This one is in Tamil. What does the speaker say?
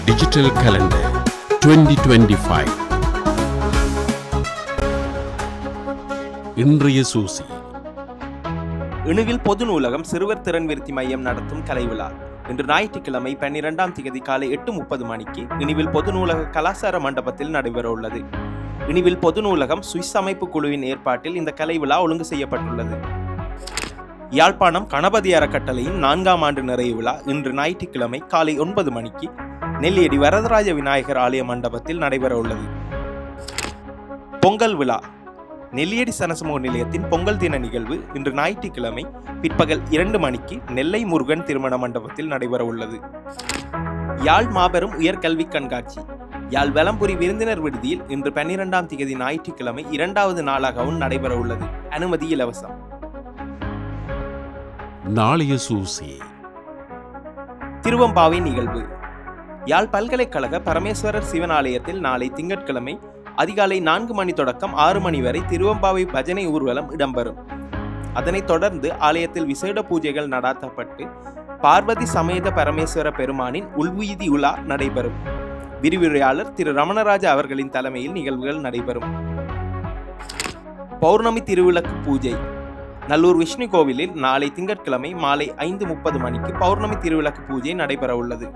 Digital calendar 2025. இன்றைய சூசி. இணுவில் பொது நூலகம் சிறுவர் திறன் விருத்தி மையம் நடத்தும் கலை விழா இன்று ஞாயிற்றுக்கிழமை 12ஆம் தேதி காலை 8:30 மணிக்கு இணுவில் பொது நூலக கலாசார மண்டபத்தில் நடைபெற உள்ளது. இணுவில் பொது நூலகம் சுவிஸ் அமைப்பு குழுவின் ஏற்பாட்டில் இந்த கலை விழா ஒழுங்கு செய்யப்பட்டுள்ளது. யாழ்ப்பாணம் கணபதி அறக்கட்டளையின் 4ஆம் ஆண்டு நிறைவு விழா இன்று ஞாயிற்றுக்கிழமை காலை 9 மணிக்கு நெல்லியடி வரதராஜ விநாயகர் ஆலய மண்டபத்தில் நடைபெற உள்ளது. பொங்கல் விழா. நெல்லியடி சனசமூக நிலையத்தின் பொங்கல் தின நிகழ்வு இன்று ஞாயிற்றுக்கிழமை பிற்பகல் 2 மணிக்கு நெல்லை முருகன் திருமண மண்டபத்தில் நடைபெற உள்ளது. யாழ் மாபெரும் உயர்கல்வி கண்காட்சி. யாழ் வெலம்புரி விருந்தினர் விடுதியில் இன்று 12ஆம் தேதி ஞாயிற்றுக்கிழமை 2வது நாளாகவும் நடைபெற உள்ளது. அனுமதி இலவசம். நாளைய சூசி. திருவம்பாவை நிகழ்வு. யாழ் பல்கலைக்கழக பரமேஸ்வரர் சிவன் ஆலயத்தில் நாளை திங்கட்கிழமை அதிகாலை 4 மணி தொடக்கம் 6 மணி வரை திருவம்பாவை பஜனை ஊர்வலம் இடம்பெறும். அதனைத் தொடர்ந்து ஆலயத்தில் விசேட பூஜைகள் நடாத்தப்பட்டு பார்வதி சமேத பரமேஸ்வர பெருமானின் உள்வீதி உலா நடைபெறும். விரிவுரையாளர் திரு ரமணராஜா அவர்களின் தலைமையில் நிகழ்வுகள் நடைபெறும். பௌர்ணமி திருவிளக்கு பூஜை. நல்லூர் விஷ்ணு கோவிலில் நாளை திங்கட்கிழமை மாலை 5:30 மணிக்கு பௌர்ணமி திருவிளக்கு பூஜை நடைபெற உள்ளது.